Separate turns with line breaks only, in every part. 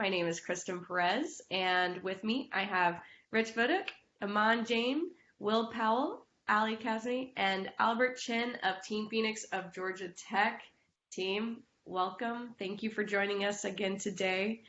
My name is Kristen Perez, and with me I have Rich Vuduc, Aman Jain, Will Powell, Ali Kazmi, and Albert Chen of Team Phoenix of Georgia Tech. Team, welcome. Thank you for joining us again today.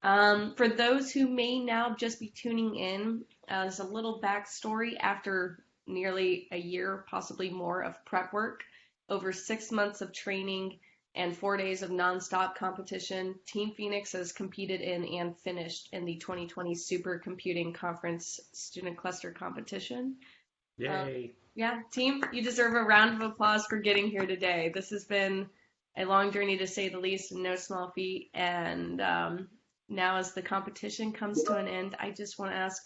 For those who may now just be tuning in, as a little backstory, after nearly a year, possibly more, of prep work, over 6 months of training, and 4 days of nonstop competition, Team Phoenix has competed in and finished in the 2020 Supercomputing Conference Student Cluster Competition.
Yay.
Yeah, team, you deserve a round of applause for getting here today. This has been a long journey to say the least, and no small feat. And now, as the competition comes to an end, I just want to ask,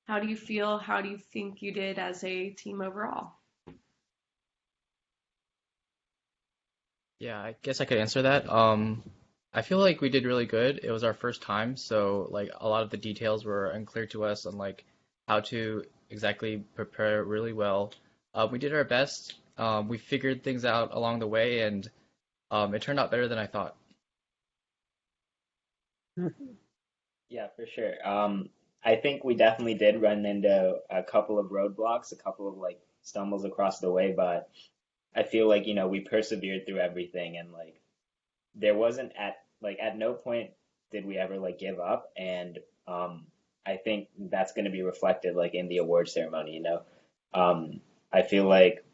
how do you feel? How do you think you did as a team overall?
Yeah, I guess I could answer that. I feel like we did really good. It was our first time, so like a lot of the details were unclear to us on like how to exactly prepare really well. We did our best. We figured things out along the way, and it turned out better than I thought.
Yeah, for sure. I think we definitely did run into a couple of roadblocks, a couple of like stumbles across the way, but I feel like, we persevered through everything and like there wasn't at no point did we ever like give up and I think that's going to be reflected like in the award ceremony. I feel like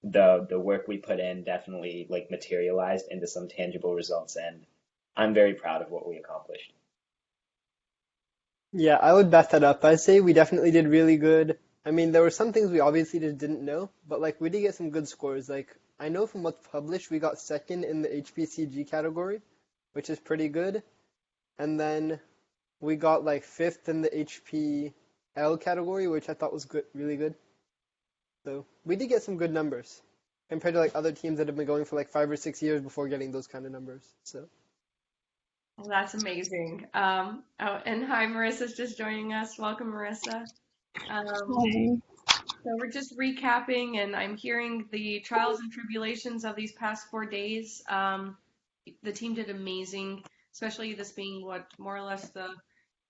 the work we put in definitely like materialized into some tangible results and I'm very proud of what we accomplished.
Yeah, I would back that up. I'd say we definitely did really good. I mean, there were some things we obviously just didn't know, but like we did get some good scores. Like I know from what's published, we got second in the HPCG category, which is pretty good. And then we got like fifth in the HPL category, which I thought was good, really good. So we did get some good numbers compared to like other teams that have been going for like 5 or 6 years before getting those kind of numbers. So.
Well, that's amazing. And hi, Marissa's just joining us. Welcome, Marissa.
Hi.
So we're just recapping, and I'm hearing the trials and tribulations of these past 4 days. The team did amazing, especially this being what more or less the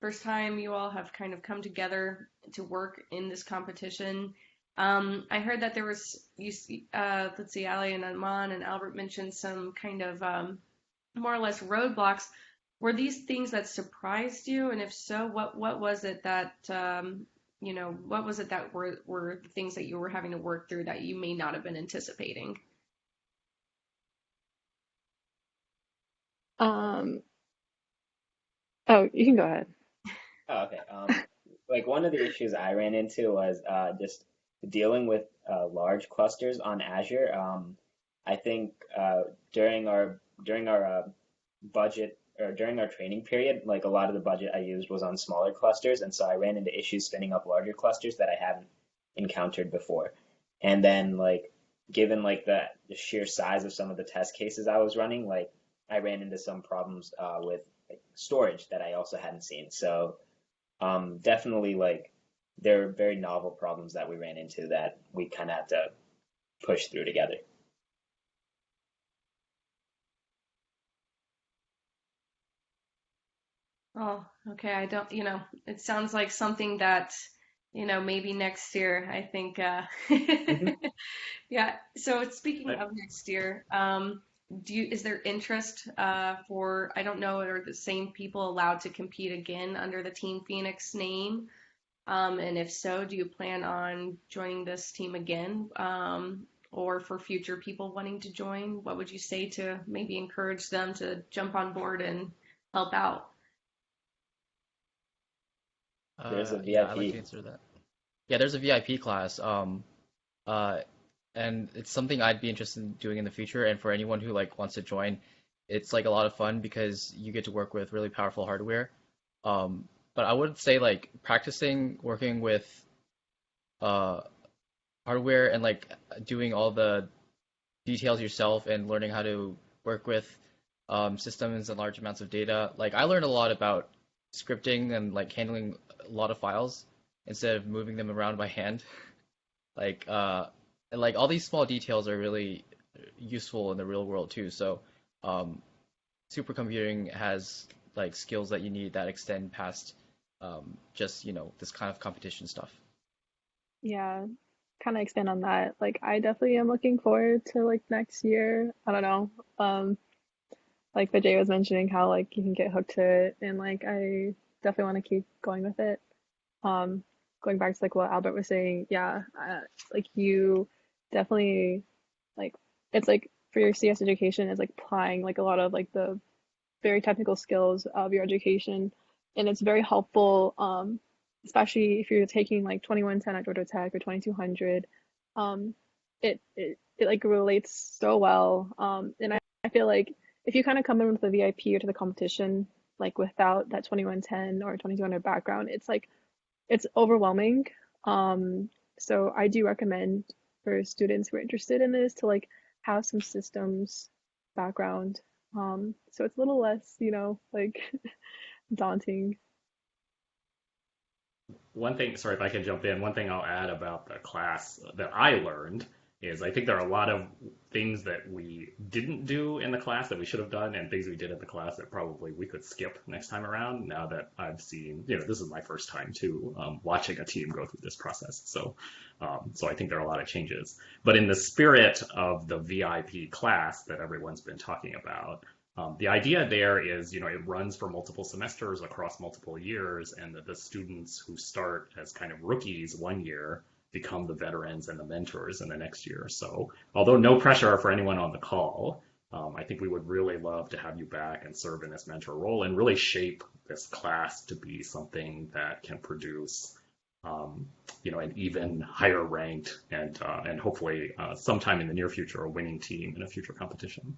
first time you all have kind of come together to work in this competition. I heard that there was, let's see, Ali and Aman and Albert mentioned some kind of more or less roadblocks. Were these things that surprised you? And if so, what was it that what was it that were the things that you were having to work through that you may not have been anticipating?
Oh, you can go ahead.
Oh, okay. Like one of the issues I ran into was just dealing with large clusters on Azure. I think during our budget or during our training period, like a lot of the budget I used was on smaller clusters, and so I ran into issues spinning up larger clusters that I hadn't encountered before. And then like given like the sheer size of some of the test cases I was running, like I ran into some problems with like, storage that I also hadn't seen. So definitely like there are very novel problems that we ran into that we kind of had to push through together.
Oh, okay. I don't, it sounds like something that, maybe next year, I think,
hmm
yeah. So speaking
But
of next year, is there interest for, I don't know, are the same people allowed to compete again under the Team Phoenix name? And if so, do you plan on joining this team again? Or for future people wanting to join, what would you say to maybe encourage them to jump on board and help out?
there's a
Yeah, I'd like to
VIP.
answer that. Yeah, there's a VIP class. Uh, and it's something I'd be interested in doing in the future. And for anyone who like wants to join, it's like a lot of fun because you get to work with really powerful hardware. But I would say like practicing working with uh hardware and like doing all the details yourself and learning how to work with systems and large amounts of data. Like I learned a lot about scripting and like handling a lot of files instead of moving them around by hand. Like and like all these small details are really useful in the real world too. So um, supercomputing has like skills that you need that extend past just this kind of competition stuff.
Yeah, kind of expand on that. Like, I definitely am looking forward to like next year. I don't know. Like Vijay was mentioning how like you can get hooked to it, and like I definitely want to keep going with it. Um, Going back to like what Albert was saying, yeah, like you definitely like it's like for your CS education, it's like applying like a lot of like the very technical skills of your education, and it's very helpful, especially if you're taking like 2110 at Georgia Tech or 2200. Um, it like relates so well, and I feel like if you kind of come in with a VIP or to the competition like without that 2110 or 2200 background, it's like it's overwhelming. So I do recommend for students who are interested in this to like have some systems background. So it's a little less, like daunting.
One thing, sorry if I can jump in, one thing I'll add about the class that I learned is I think there are a lot of things that we didn't do in the class that we should have done, and things we did in the class that probably we could skip next time around. Now that I've seen, this is my first time too, watching a team go through this process. So I think there are a lot of changes. But in the spirit of the VIP class that everyone's been talking about, the idea there is, it runs for multiple semesters across multiple years, and that the students who start as kind of rookies one year become the veterans and the mentors in the next year. So although no pressure for anyone on the call, I think we would really love to have you back and serve in this mentor role and really shape this class to be something that can produce, an even higher ranked and hopefully sometime in the near future, a winning team in a future competition.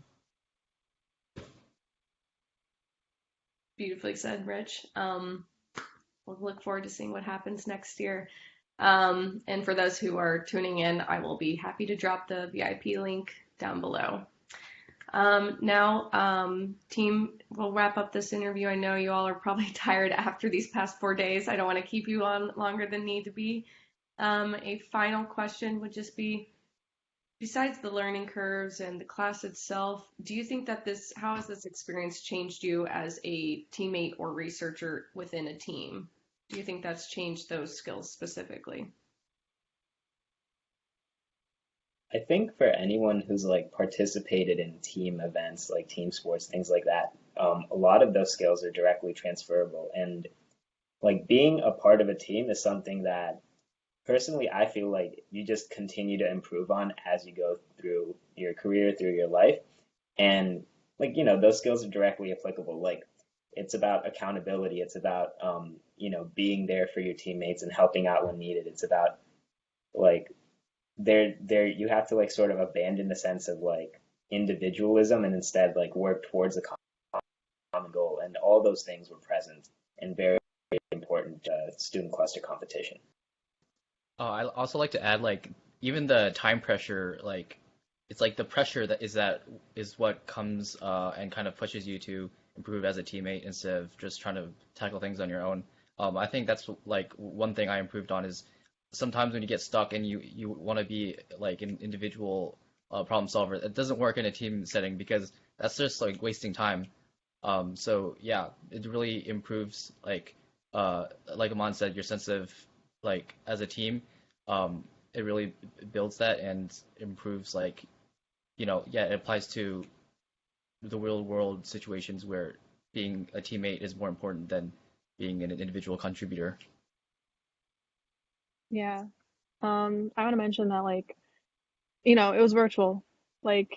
Beautifully said, Rich. We'll look forward to seeing what happens next year. And for those who are tuning in, I will be happy to drop the VIP link down below. Now, team, we'll wrap up this interview. I know you all are probably tired after these past 4 days. I don't want to keep you on longer than need to be. A final question would just be, besides the learning curves and the class itself, do you think that how has this experience changed you as a teammate or researcher within a team? Do you think that's changed those skills specifically?
I think for anyone who's like participated in team events, like team sports, things like that, a lot of those skills are directly transferable. And like being a part of a team is something that personally I feel like you just continue to improve on as you go through your career, through your life. And like, those skills are directly applicable. Like it's about accountability. It's about, being there for your teammates and helping out when needed. It's about like you have to like sort of abandon the sense of like individualism and instead like work towards a common goal. And all those things were present in very important student cluster competition.
I also like to add, like, even the time pressure, like, it's like the pressure that is what comes and kind of pushes you to improve as a teammate instead of just trying to tackle things on your own. I think that's like one thing I improved on is sometimes when you get stuck and you want to be like an individual problem solver, it doesn't work in a team setting because that's just like wasting time. So yeah, it really improves like Aman said, your sense of like as a team. It really builds that and improves like, it applies to the real world situations where being a teammate is more important than being an individual contributor.
Yeah. I want to mention that like, it was virtual. Like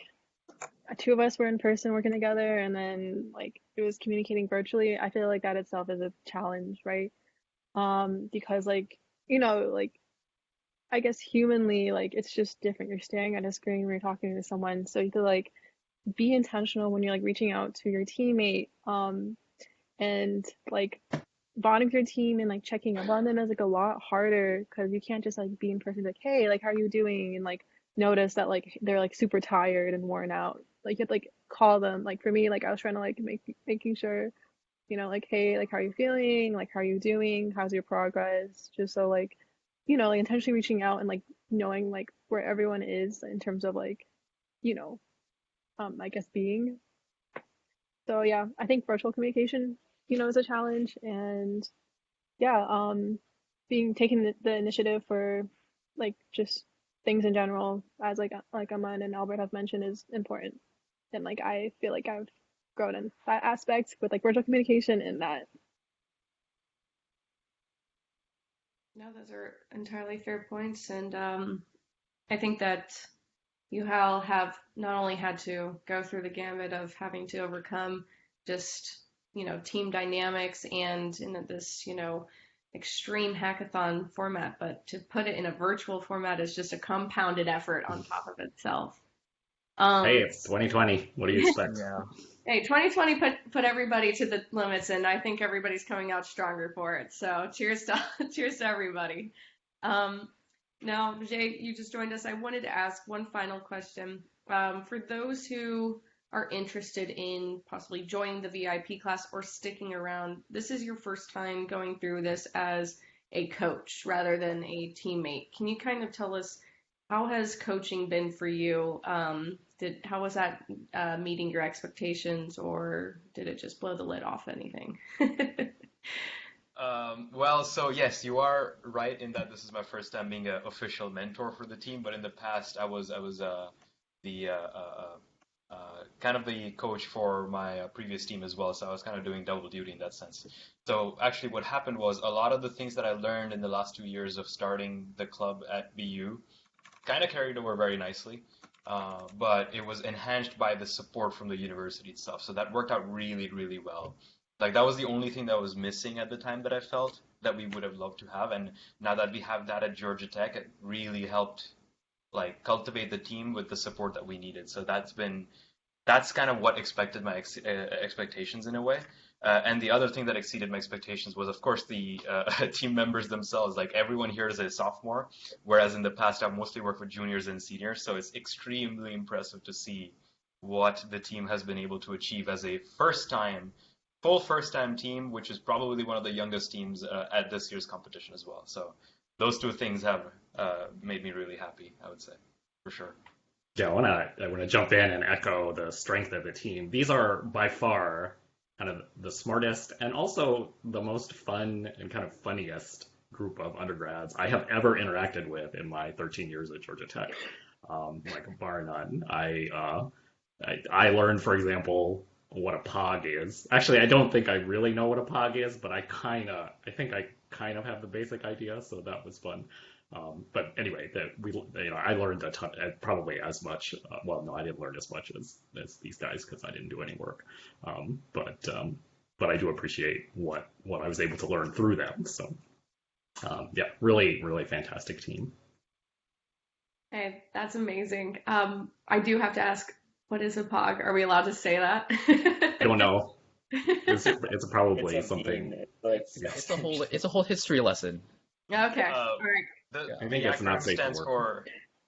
two of us were in person working together and then like it was communicating virtually. I feel like that itself is a challenge, right? Because like, like I guess humanly, like it's just different. You're staring at a screen when you're talking to someone. So you have to like be intentional when you're like reaching out to your teammate, and like bonding with your team and like checking up on them is like a lot harder because you can't just like be in person like, hey, like how are you doing? And like notice that like they're like super tired and worn out. Like you have to like call them. Like for me, like I was trying to like making sure, like, hey, like how are you feeling? Like how are you doing? How's your progress? Just so like, like intentionally reaching out and like knowing like where everyone is in terms of like, you know, I guess being. So yeah, I think virtual communication is a challenge. And yeah, taking the initiative for like just things in general, as like Aman and Albert have mentioned, is important. And like I feel like I've grown in that aspect with like virtual communication and that.
No, those are entirely fair points, and I think that you all have not only had to go through the gamut of having to overcome just, team dynamics and in this, extreme hackathon format, but to put it in a virtual format is just a compounded effort on top of itself.
Hey, it's 2020. What do you expect?
Yeah.
Hey, 2020 put everybody to the limits, and I think everybody's coming out stronger for it. So cheers to cheers to everybody. Now, Vijay, you just joined us. I wanted to ask one final question. For those who are interested in possibly joining the VIP class or sticking around, this is your first time going through this as a coach rather than a teammate. Can you kind of tell us how has coaching been for you? How was that meeting your expectations, or did it just blow the lid off anything?
Well, so yes, you are right in that this is my first time being an official mentor for the team. But in the past, I was the kind of the coach for my previous team as well. So I was kind of doing double duty in that sense. So actually, what happened was a lot of the things that I learned in the last 2 years of starting the club at BU kind of carried over very nicely. But it was enhanced by the support from the university itself. So that worked out really, really well. Like that was the only thing that was missing at the time that I felt that we would have loved to have. And now that we have that at Georgia Tech, it really helped like cultivate the team with the support that we needed. So that's kind of what expected my expectations in a way. And the other thing that exceeded my expectations was, of course, the team members themselves. Like everyone here is a sophomore, whereas in the past I've mostly worked with juniors and seniors. So it's extremely impressive to see what the team has been able to achieve as a full first-time team, which is probably one of the youngest teams at this year's competition as well. So those two things have made me really happy, I would say, for sure.
Yeah, I wanna jump in and echo the strength of the team. These are by far kind of the smartest and also the most fun and kind of funniest group of undergrads I have ever interacted with in my 13 years at Georgia Tech. Like bar none. I learned, for example, what a POG is. Actually, I don't think I really know what a POG is, but I think I kind of have the basic idea, so that was fun. But anyway, I learned a ton, probably as much. Well, no, I didn't learn as much as these guys because I didn't do any work. But I do appreciate what I was able to learn through them. So yeah, really, really fantastic team.
Hey, that's amazing. I do have to ask, what is a POG? Are we allowed to say that?
I don't know. It's probably
It's a
something.
meme. It's
It's a whole history lesson.
Okay. All right.
I think
The
it's not
acronym
safe
stands
for
for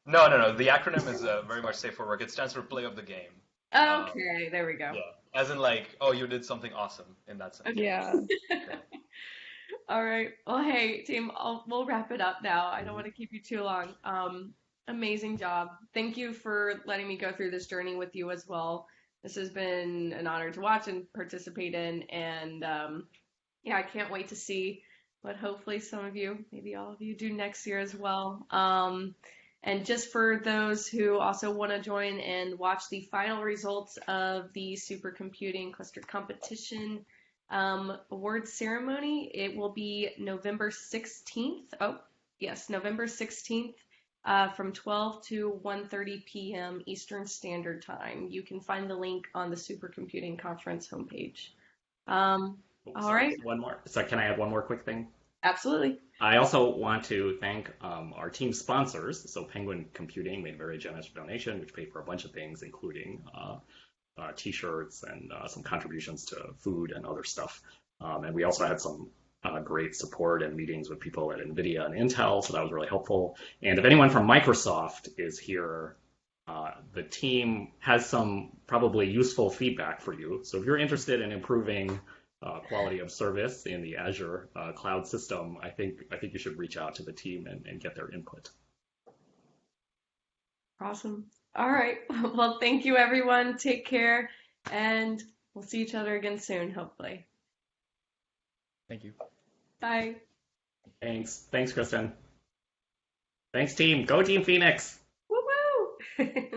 no. The acronym is very much safe for work. It stands for play of the game.
Okay, there we go.
Yeah, as in like, oh, you did something awesome in that sense.
Okay.
Yeah.
All right. Well, hey, team, we'll wrap it up now. I don't want to keep you too long. Amazing job. Thank you for letting me go through this journey with you as well. This has been an honor to watch and participate in, and yeah, I can't wait to see what hopefully some of you, maybe all of you, do next year as well. And just for those who also want to join and watch the final results of the Supercomputing Cluster Competition awards ceremony, it will be November 16th. Oh, yes, November 16th. From 12 to 1:30 p.m. Eastern Standard Time. You can find the link on the Supercomputing Conference homepage. All right.
One more. So can I add one more quick thing?
Absolutely.
I also want to thank our team sponsors. So Penguin Computing made a very generous donation, which paid for a bunch of things, including T-shirts and some contributions to food and other stuff. And we also had some great support and meetings with people at NVIDIA and Intel, so that was really helpful. And if anyone from Microsoft is here, the team has some probably useful feedback for you. So if you're interested in improving quality of service in the Azure cloud system, I think you should reach out to the team and get their input.
Awesome. All right. Well, thank you, everyone. Take care, and we'll see each other again soon, hopefully.
Thank you.
Bye.
Thanks, Kristen. Thanks, team. Go Team Phoenix.
Woo woo.